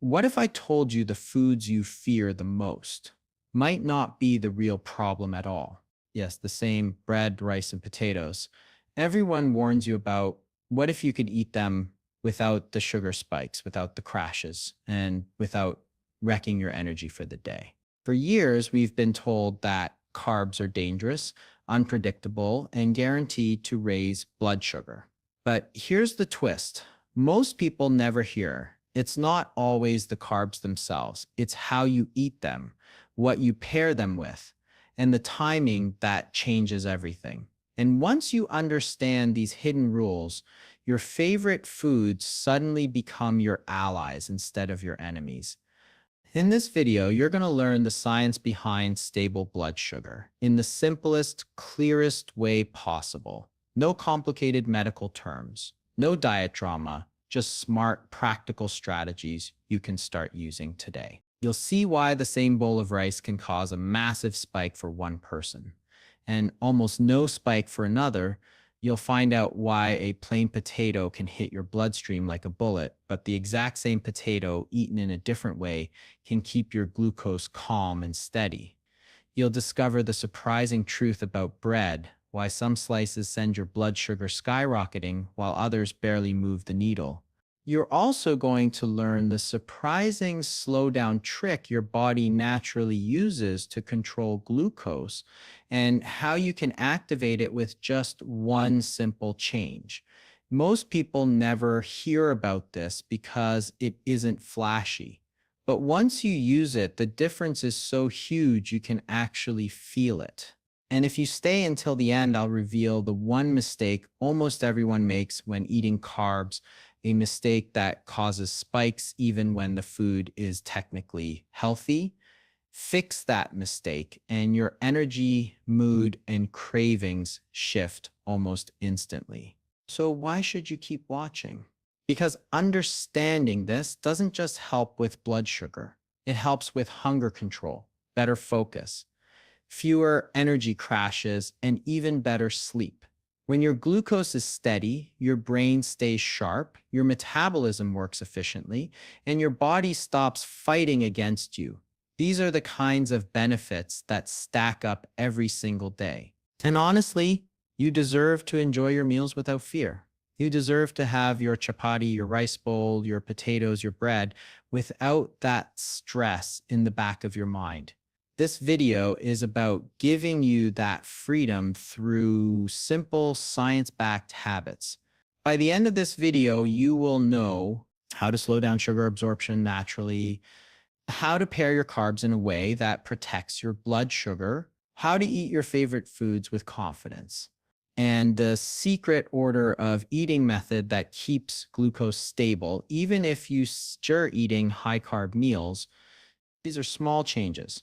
What if I told you the foods you fear the most might not be the real problem at all? Yes, the same bread, rice, and potatoes. Everyone warns you about what if you could eat them without the sugar spikes, without the crashes, and without wrecking your energy for the day. For years, we've been told that carbs are dangerous, unpredictable, and guaranteed to raise blood sugar. But here's the twist. Most people never hear. It's not always the carbs themselves. It's how you eat them, what you pair them with, and the timing that changes everything. And once you understand these hidden rules, your favorite foods suddenly become your allies instead of your enemies. In this video, you're going to learn the science behind stable blood sugar in the simplest, clearest way possible. No complicated medical terms, no diet drama, just smart, practical strategies you can start using today. You'll see why the same bowl of rice can cause a massive spike for one person and almost no spike for another. You'll find out why a plain potato can hit your bloodstream like a bullet, but the exact same potato eaten in a different way can keep your glucose calm and steady. You'll discover the surprising truth about bread, why some slices send your blood sugar skyrocketing while others barely move the needle. You're also going to learn the surprising slowdown trick your body naturally uses to control glucose and how you can activate it with just one simple change. Most people never hear about this because it isn't flashy. But once you use it, the difference is so huge you can actually feel it. And if you stay until the end, I'll reveal the one mistake almost everyone makes when eating carbs, a mistake that causes spikes even when the food is technically healthy. Fix that mistake, and your energy, mood, and cravings shift almost instantly. So, why should you keep watching? Because understanding this doesn't just help with blood sugar, it helps with hunger control, better focus, fewer energy crashes, and even better sleep. When your glucose is steady, your brain stays sharp, your metabolism works efficiently, and your body stops fighting against you. These are the kinds of benefits that stack up every single day. And honestly, you deserve to enjoy your meals without fear. You deserve to have your chapati, your rice bowl, your potatoes, your bread without that stress in the back of your mind. This video is about giving you that freedom through simple science-backed habits. By the end of this video, you will know how to slow down sugar absorption naturally, how to pair your carbs in a way that protects your blood sugar, how to eat your favorite foods with confidence, and the secret order of eating method that keeps glucose stable, even if you stir eating high carb meals. These are small changes,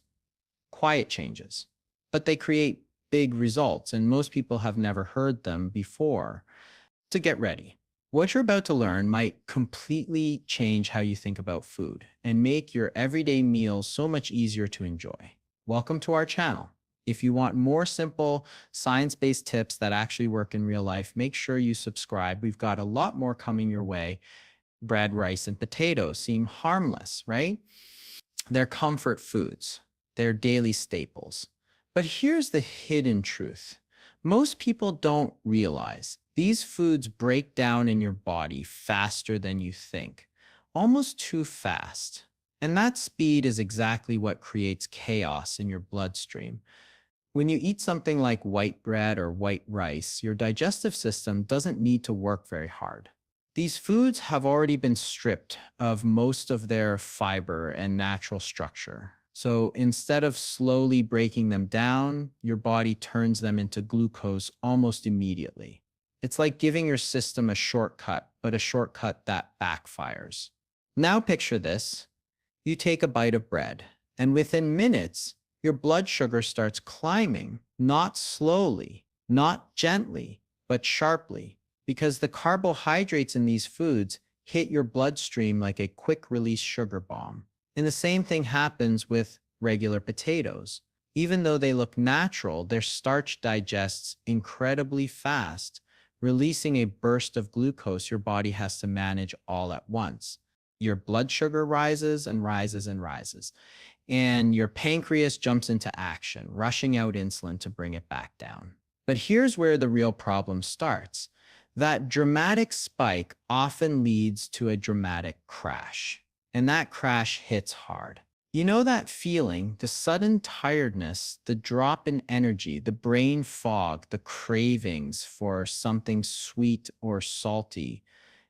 quiet changes, but they create big results, and most people have never heard them before. To get ready, what you're about to learn might completely change how you think about food and make your everyday meals so much easier to enjoy. Welcome to our channel. If you want more simple, science-based tips that actually work in real life, make sure you subscribe. We've got a lot more coming your way. Bread, rice, and potatoes seem harmless, right? They're comfort foods. They're daily staples. But here's the hidden truth. Most people don't realize these foods break down in your body faster than you think, almost too fast. And that speed is exactly what creates chaos in your bloodstream. When you eat something like white bread or white rice, your digestive system doesn't need to work very hard. These foods have already been stripped of most of their fiber and natural structure. So instead of slowly breaking them down, your body turns them into glucose almost immediately. It's like giving your system a shortcut, but a shortcut that backfires. Now picture this. You take a bite of bread, and within minutes, your blood sugar starts climbing, not slowly, not gently, but sharply, because the carbohydrates in these foods hit your bloodstream like a quick-release sugar bomb. And the same thing happens with regular potatoes. Even though they look natural, their starch digests incredibly fast, releasing a burst of glucose your body has to manage all at once. Your blood sugar rises and rises and rises, and your pancreas jumps into action, rushing out insulin to bring it back down. But here's where the real problem starts. That dramatic spike often leads to a dramatic crash, and that crash hits hard. You know that feeling, the sudden tiredness, the drop in energy, the brain fog, the cravings for something sweet or salty.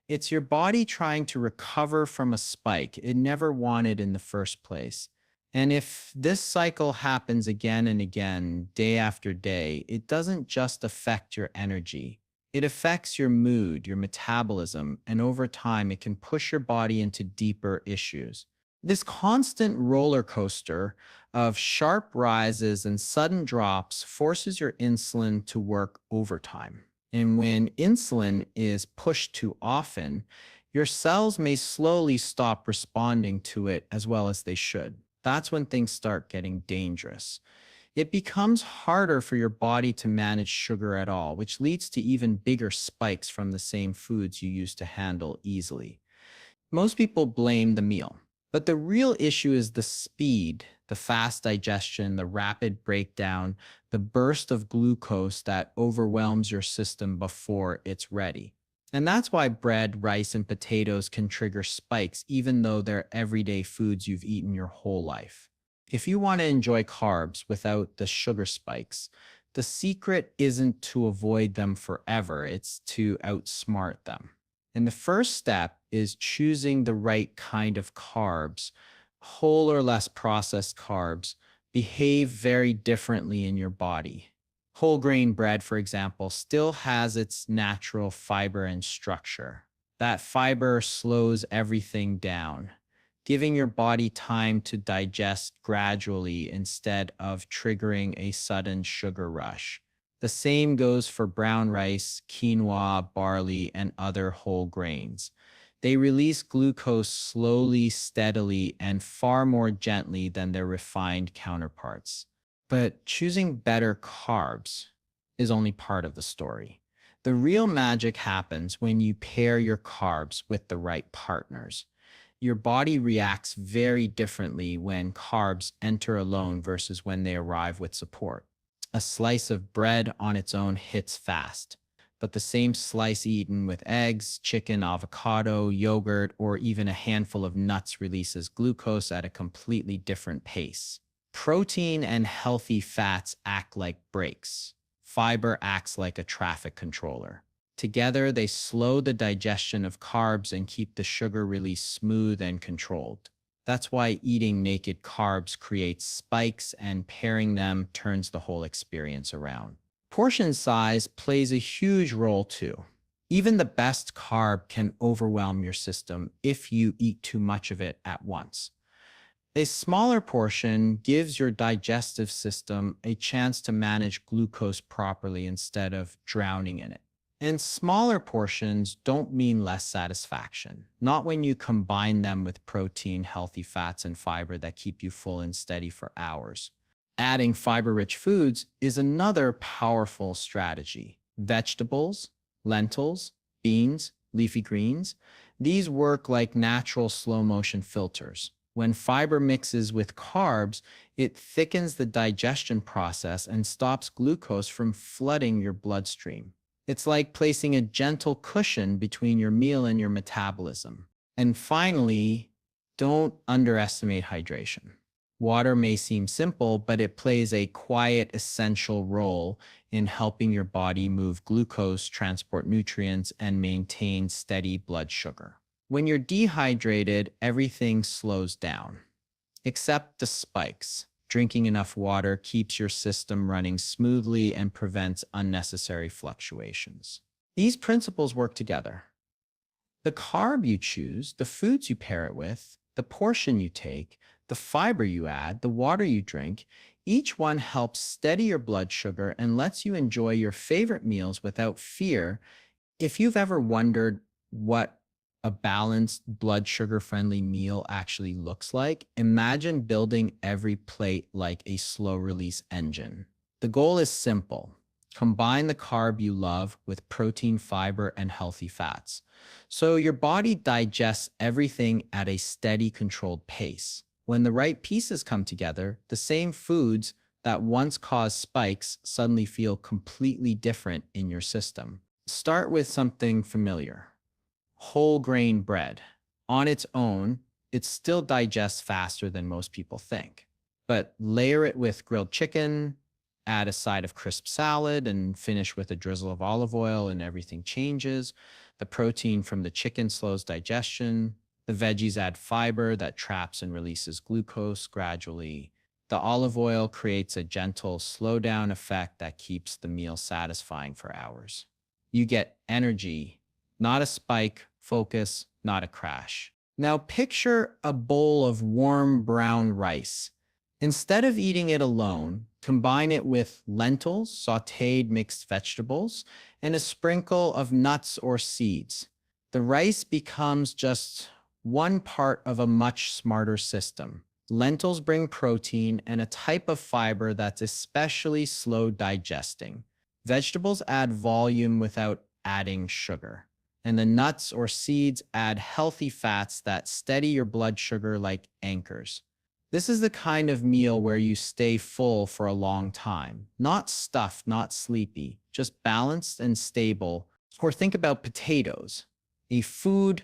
It's your body trying to recover from a spike it never wanted in the first place. And if this cycle happens again and again, day after day, it doesn't just affect your energy. It affects your mood, your metabolism, and over time, it can push your body into deeper issues. This constant roller coaster of sharp rises and sudden drops forces your insulin to work overtime. And when insulin is pushed too often, your cells may slowly stop responding to it as well as they should. That's when things start getting dangerous. It becomes harder for your body to manage sugar at all, which leads to even bigger spikes from the same foods you used to handle easily. Most people blame the meal, but the real issue is the speed, the fast digestion, the rapid breakdown, the burst of glucose that overwhelms your system before it's ready. And that's why bread, rice, and potatoes can trigger spikes, even though they're everyday foods you've eaten your whole life. If you want to enjoy carbs without the sugar spikes, the secret isn't to avoid them forever, it's to outsmart them. And the first step is choosing the right kind of carbs. Whole or less processed carbs behave very differently in your body. Whole grain bread, for example, still has its natural fiber and structure. That fiber slows everything down, giving your body time to digest gradually instead of triggering a sudden sugar rush. The same goes for brown rice, quinoa, barley, and other whole grains. They release glucose slowly, steadily, and far more gently than their refined counterparts. But choosing better carbs is only part of the story. The real magic happens when you pair your carbs with the right partners. Your body reacts very differently when carbs enter alone versus when they arrive with support. A slice of bread on its own hits fast, but the same slice eaten with eggs, chicken, avocado, yogurt, or even a handful of nuts releases glucose at a completely different pace. Protein and healthy fats act like brakes. Fiber acts like a traffic controller. Together, they slow the digestion of carbs and keep the sugar release smooth and controlled. That's why eating naked carbs creates spikes and pairing them turns the whole experience around. Portion size plays a huge role too. Even the best carb can overwhelm your system if you eat too much of it at once. A smaller portion gives your digestive system a chance to manage glucose properly instead of drowning in it. And smaller portions don't mean less satisfaction, not when you combine them with protein, healthy fats, and fiber that keep you full and steady for hours. Adding fiber-rich foods is another powerful strategy. Vegetables, lentils, beans, leafy greens, these work like natural slow-motion filters. When fiber mixes with carbs, it thickens the digestion process and stops glucose from flooding your bloodstream. It's like placing a gentle cushion between your meal and your metabolism. And finally, don't underestimate hydration. Water may seem simple, but it plays a quiet, essential role in helping your body move glucose, transport nutrients, and maintain steady blood sugar. When you're dehydrated, everything slows down, except the spikes. Drinking enough water keeps your system running smoothly and prevents unnecessary fluctuations. These principles work together. The carb you choose, the foods you pair it with, the portion you take, the fiber you add, the water you drink, each one helps steady your blood sugar and lets you enjoy your favorite meals without fear. If you've ever wondered what a balanced blood sugar friendly meal actually looks like, imagine building every plate like a slow release engine. The goal is simple. Combine the carb you love with protein, fiber, and healthy fats. So your body digests everything at a steady, controlled pace. When the right pieces come together, the same foods that once caused spikes suddenly feel completely different in your system. Start with something familiar: whole grain bread. On its own, it still digests faster than most people think. But layer it with grilled chicken, add a side of crisp salad, and finish with a drizzle of olive oil, and everything changes. The protein from the chicken slows digestion. The veggies add fiber that traps and releases glucose gradually. The olive oil creates a gentle slow down effect that keeps the meal satisfying for hours. You get energy, not a spike, focus, not a crash. Now picture a bowl of warm brown rice. Instead of eating it alone, combine it with lentils, sautéed mixed vegetables, and a sprinkle of nuts or seeds. The rice becomes just one part of a much smarter system. Lentils bring protein and a type of fiber that's especially slow digesting. Vegetables add volume without adding sugar. And the nuts or seeds add healthy fats that steady your blood sugar like anchors. This is the kind of meal where you stay full for a long time, not stuffed, not sleepy, just balanced and stable. Or think about potatoes, a food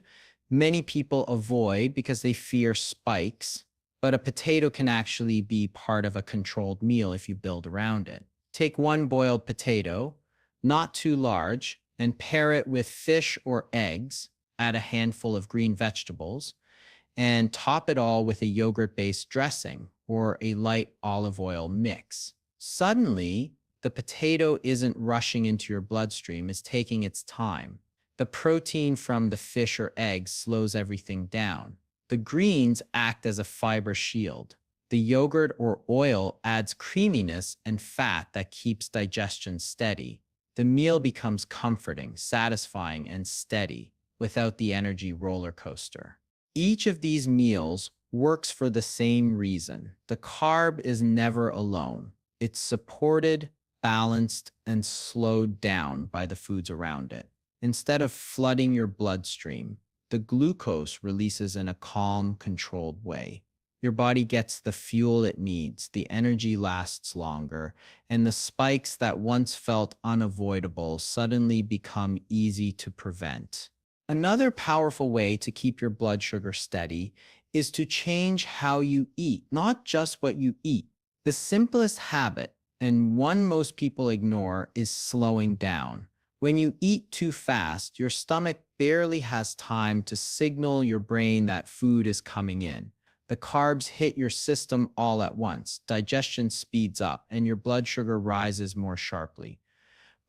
many people avoid because they fear spikes, but a potato can actually be part of a controlled meal if you build around it. Take one boiled potato, not too large, and pair it with fish or eggs, add a handful of green vegetables, and top it all with a yogurt-based dressing or a light olive oil mix. Suddenly, the potato isn't rushing into your bloodstream, it's taking its time. The protein from the fish or eggs slows everything down. The greens act as a fiber shield. The yogurt or oil adds creaminess and fat that keeps digestion steady. The meal becomes comforting, satisfying, and steady without the energy roller coaster. Each of these meals works for the same reason. The carb is never alone. It's supported, balanced, and slowed down by the foods around it. Instead of flooding your bloodstream, the glucose releases in a calm, controlled way. Your body gets the fuel it needs, the energy lasts longer, and the spikes that once felt unavoidable suddenly become easy to prevent. Another powerful way to keep your blood sugar steady is to change how you eat, not just what you eat. The simplest habit, and one most people ignore, is slowing down. When you eat too fast, your stomach barely has time to signal your brain that food is coming in. The carbs hit your system all at once, digestion speeds up, and your blood sugar rises more sharply.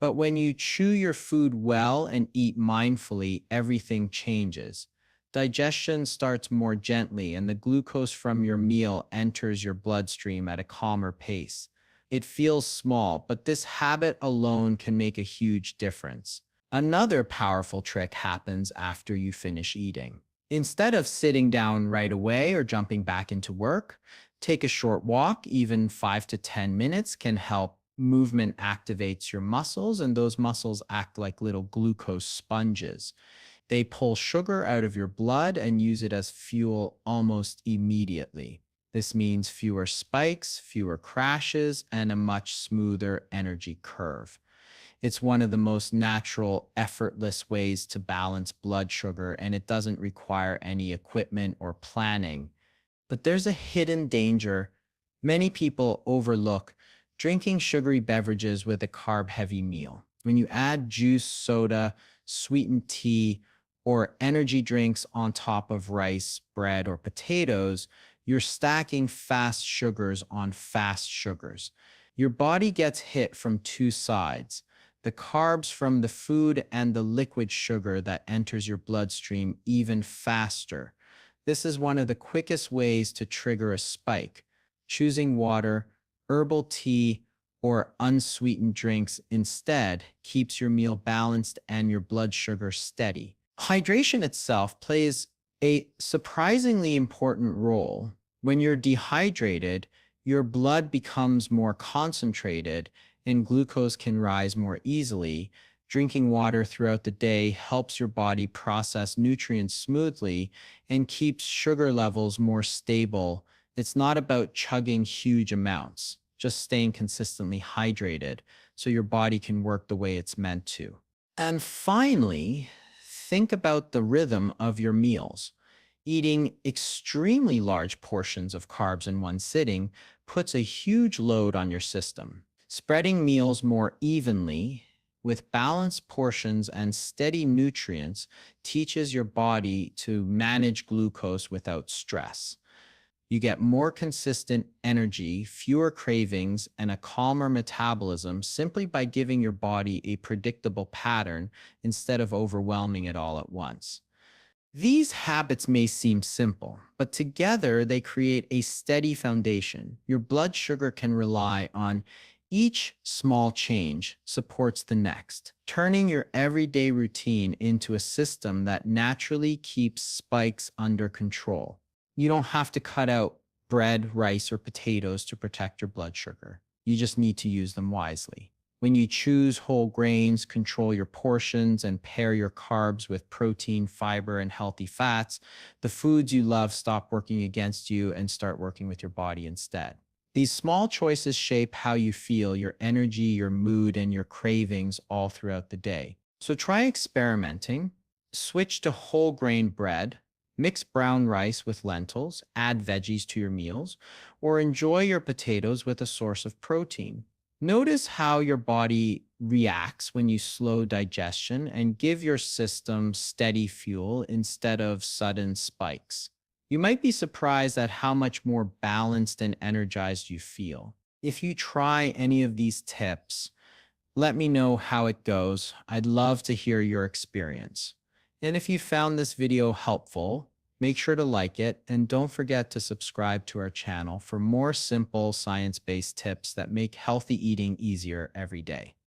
But when you chew your food well and eat mindfully, everything changes. Digestion starts more gently, and the glucose from your meal enters your bloodstream at a calmer pace. It feels small, but this habit alone can make a huge difference. Another powerful trick happens after you finish eating. Instead of sitting down right away or jumping back into work, take a short walk. Even 5 to 10 minutes can help. Movement activates your muscles, and those muscles act like little glucose sponges. They pull sugar out of your blood and use it as fuel almost immediately. This means fewer spikes, fewer crashes, and a much smoother energy curve. It's one of the most natural, effortless ways to balance blood sugar, and it doesn't require any equipment or planning. But there's a hidden danger many people overlook: drinking sugary beverages with a carb-heavy meal. When you add juice, soda, sweetened tea, or energy drinks on top of rice, bread, or potatoes, you're stacking fast sugars on fast sugars. Your body gets hit from two sides: the carbs from the food and the liquid sugar that enters your bloodstream even faster. This is one of the quickest ways to trigger a spike. Choosing water, herbal tea, or unsweetened drinks instead keeps your meal balanced and your blood sugar steady. Hydration itself plays a surprisingly important role. When you're dehydrated, your blood becomes more concentrated and glucose can rise more easily. Drinking water throughout the day helps your body process nutrients smoothly and keeps sugar levels more stable. It's not about chugging huge amounts, just staying consistently hydrated so your body can work the way it's meant to. And finally, think about the rhythm of your meals. Eating extremely large portions of carbs in one sitting puts a huge load on your system. Spreading meals more evenly with balanced portions and steady nutrients teaches your body to manage glucose without stress. You get more consistent energy, fewer cravings, and a calmer metabolism simply by giving your body a predictable pattern instead of overwhelming it all at once. These habits may seem simple, but together they create a steady foundation. Your blood sugar can rely on each small change supports the next, turning your everyday routine into a system that naturally keeps spikes under control. You don't have to cut out bread, rice, or potatoes to protect your blood sugar. You just need to use them wisely. When you choose whole grains, control your portions, and pair your carbs with protein, fiber, and healthy fats, the foods you love stop working against you and start working with your body instead. These small choices shape how you feel, your energy, your mood, and your cravings all throughout the day. So try experimenting. Switch to whole grain bread, mix brown rice with lentils, add veggies to your meals, or enjoy your potatoes with a source of protein. Notice how your body reacts when you slow digestion and give your system steady fuel instead of sudden spikes. You might be surprised at how much more balanced and energized you feel. If you try any of these tips, let me know how it goes. I'd love to hear your experience. And if you found this video helpful, make sure to like it and don't forget to subscribe to our channel for more simple science-based tips that make healthy eating easier every day.